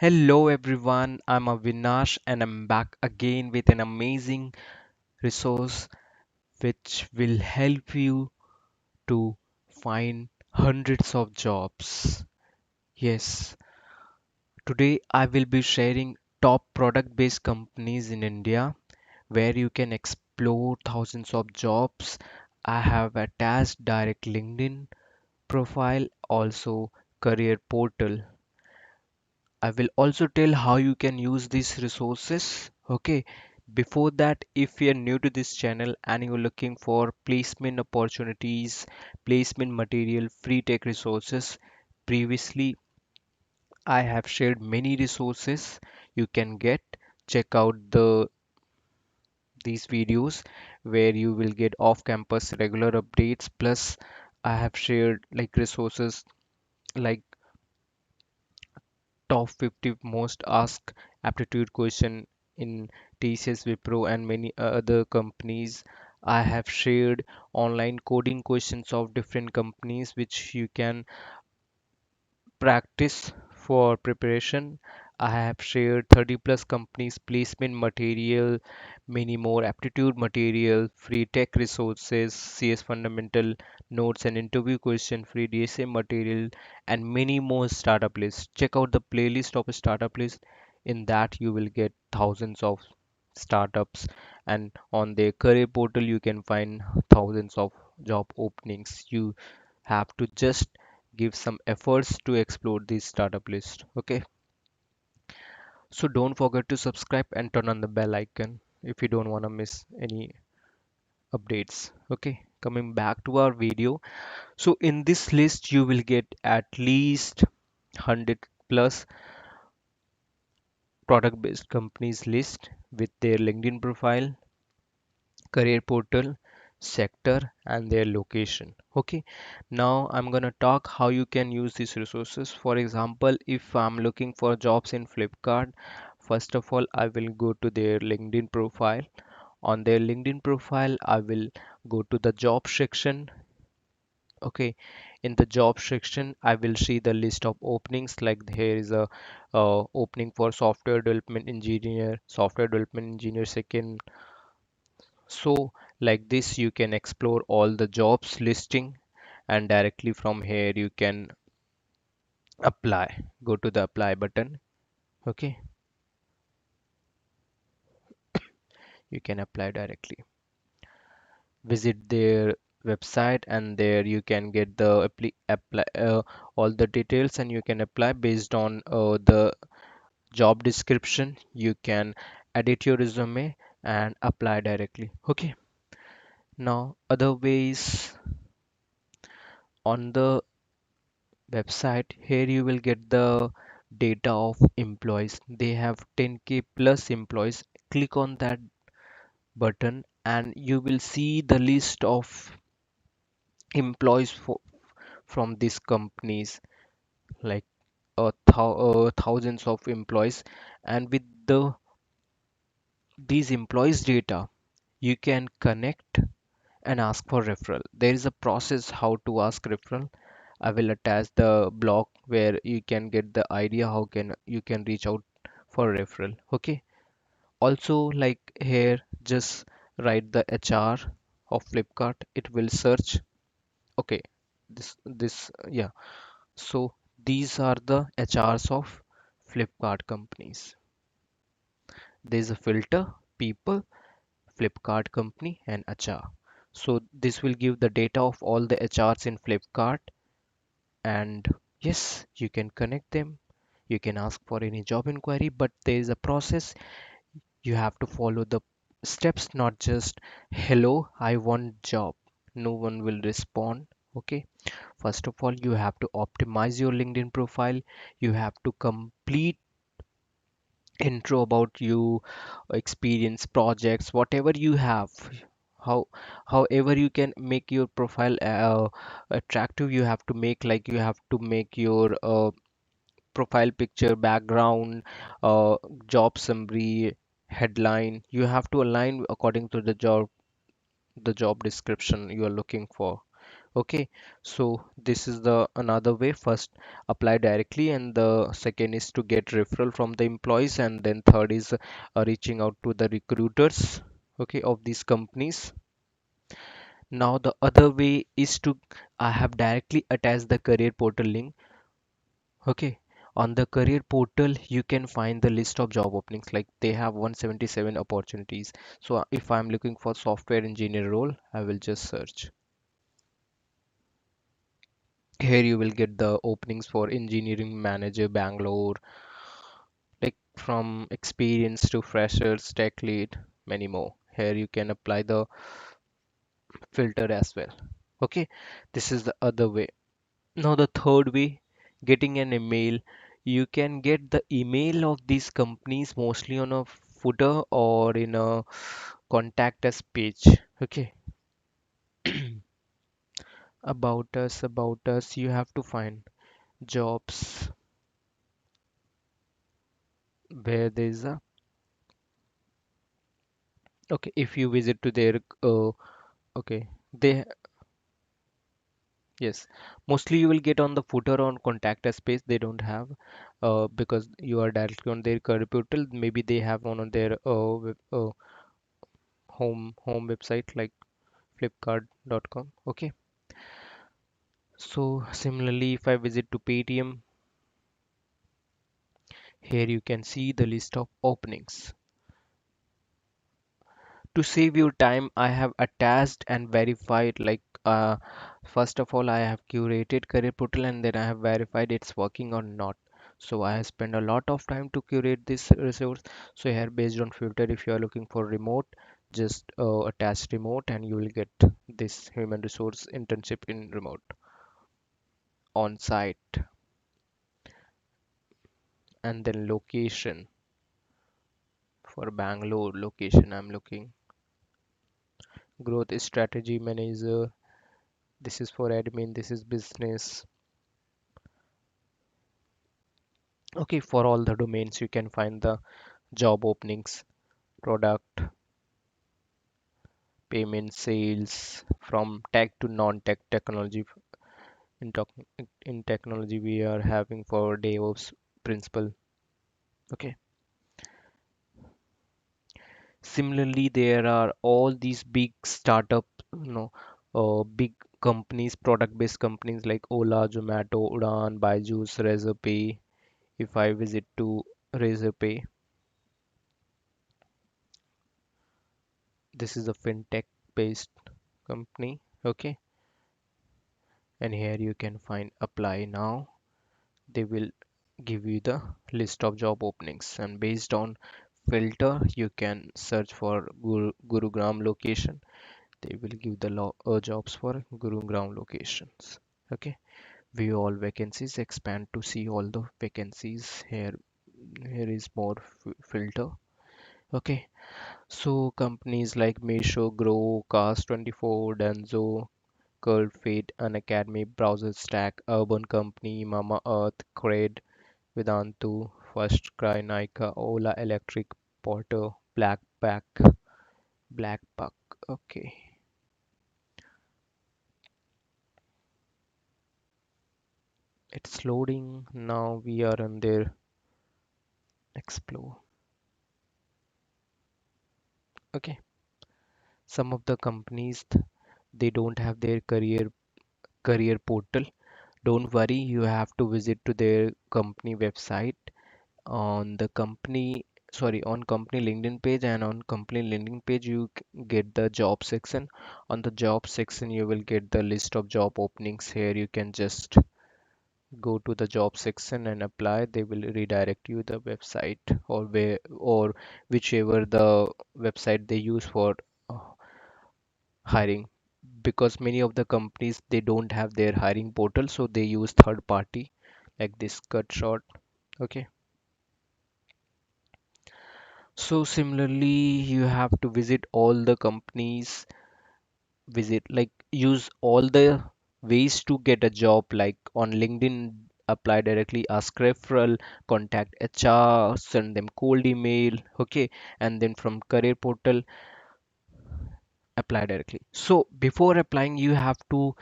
Hello everyone, I'm Avinash and I'm back again with an amazing resource which will help you to find hundreds of jobs. Yes, today I will be sharing top product based companies in India where you can explore thousands of jobs. I have attached direct LinkedIn profile, also career portal. I will also tell how you can use these resources. Okay. Before that, if you're new to this channel and you're looking for placement opportunities, placement material, free tech resources, previously I have shared many resources you can get. Check out these videos where you will get off-campus regular updates. Plus, I have shared like resources like top 50 most asked aptitude question in TCS, Wipro, and many other companies. I have shared online coding questions of different companies which you can practice for preparation. I have shared 30 plus companies placement material, many more aptitude material, free tech resources, CS fundamental notes and interview question, free DSA material, and many more startup lists. Check out the playlist of a startup list. In that, you will get thousands of startups, and on their career portal, you can find thousands of job openings. You have to just give some efforts to explore this startup list. Okay, so don't forget to subscribe and turn on the bell icon if you don't want to miss any updates. Okay, coming back to our video. So in this list you will get at least 100 plus product based companies list with their LinkedIn profile, career portal, sector, and their location. Okay, now I'm gonna talk how you can use these resources. For example, if I'm looking for jobs in Flipkart, first of all, I will go to their LinkedIn profile. On their LinkedIn profile, I will go to the job section. Okay, in the job section, I will see the list of openings. Like here is a opening for software development engineer second. So like this, you can explore all the jobs listing, and directly from here you can apply. Go to the apply button. Okay, you can apply directly. Visit their website, and there you can get the apply all the details, and you can apply based on the job description. You can edit your resume and apply directly. Okay, now other ways on the website. Here you will get the data of employees. They have 10k plus employees. Click on that button and you will see the list of employees from these companies, like thousands of employees. And with these employees data, you can connect and ask for referral. There is a process how to ask referral. I will attach the blog where you can get the idea how can you can reach out for referral. Okay. Also, like here, just write the HR of Flipkart. It will search. Okay. This yeah. So these are the HRs of Flipkart companies. There's a filter, people, Flipkart company, and HR. So this will give the data of all the HRs in Flipkart, and yes, you can connect them. You can ask for any job inquiry, but there is a process. You have to follow the steps, not just hello, I want job. No one will respond. Okay. First of all, you have to optimize your LinkedIn profile. You have to complete intro about you, experience, projects, whatever you have. How, however you can make your profile attractive, you have to make, like you have to make your profile picture, background, uh, job summary, headline. You have to align according to the job description you are looking for. Okay, so this is the another way. First, apply directly, and the second is to get referral from the employees, and then third is reaching out to the recruiters, okay, of these companies. Now the other way is to I have directly attached the career portal link. Okay. On the career portal, you can find the list of job openings. Like they have 177 opportunities. So if I'm looking for software engineer role, I will just search. Here you will get the openings for engineering manager Bangalore, like from experience to freshers, tech lead, many more. Here you can apply the filter as well. Okay, this is the other way. Now the third way, getting an email. You can get the email of these companies mostly on a footer or in a contact us page. Okay, about us, you have to find jobs where there's a okay. If you visit to their okay, they yes, mostly you will get on the footer on contact us page. They don't have because you are directly on their career portal. Maybe they have one on their home website like flipkart.com. Okay, so similarly if I visit to Paytm, here you can see the list of openings. To save your time, I have attached and verified like first of all I have curated career portal and then I have verified it's working or not. So I have spent a lot of time to curate this resource. So here based on filter, if you are looking for remote, just attach remote and you will get this human resource internship in remote on site. And then location, for Bangalore location I'm looking. Growth strategy manager, this is for admin, this is business. Okay, for all the domains you can find the job openings, product, payment, sales, from tech to non-tech technology. In technology we are having for DevOps principle. Okay, similarly there are all these big startup, big companies, product based companies like Ola, Zomato, Udan, Byju's, Razorpay. If I visit to Razorpay, this is a fintech based company. Okay, and here you can find apply now. They will give you the list of job openings, and based on filter you can search for Gurugram location. They will give the jobs for Gurugram locations. Okay, view all vacancies, expand to see all the vacancies. Here is more filter. Okay, so companies like Meesho, Grow, Cast24, Danzo, Curl Fate, Unacademy, Browser Stack, Urban Company, Mama Earth, Cred, Vedantu, First Cry, Nika, Ola Electric, Porter, Blackbuck. Okay, it's loading. Now we are on there. Explore. Okay, some of the companies they don't have their career portal. Don't worry, you have to visit to their company website on the company on company LinkedIn page, and on company LinkedIn page you get the job section. On the job section you will get the list of job openings. Here you can just go to the job section and apply. They will redirect you the website or where or whichever the website they use for uh, hiring, because many of the companies they don't have their hiring portal, so they use third party like this cut short. Okay, so similarly you have to visit all the companies, visit like use all the ways to get a job, like on LinkedIn apply directly, ask referral, contact HR, send them cold email. Okay, and then from career portal apply directly. So before applying you have to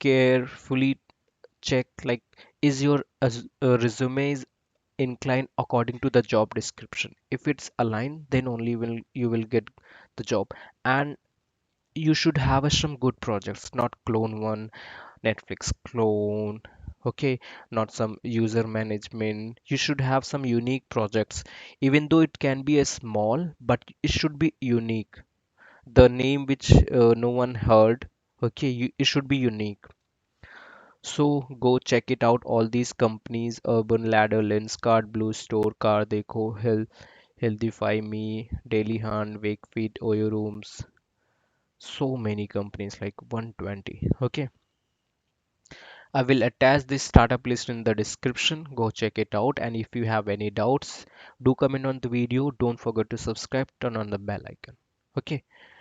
carefully check like is your resume is inclined according to the job description. If it's aligned, then only will you will get the job. And you should have some good projects, not clone one, Netflix clone. Okay, not some user management. You should have some unique projects, even though it can be a small, but it should be unique. The name which no one heard, okay, it should be unique. So go check it out. All these companies: Urban Ladder, Lenskart, Blue Store, Car Deco, Healthify Me, Daily Hunt, Wakefeet, Oyo Rooms. So many companies, like 120. Okay, I will attach this startup list in the description. Go check it out. And if you have any doubts, do comment on the video. Don't forget to subscribe, turn on the bell icon. Okay.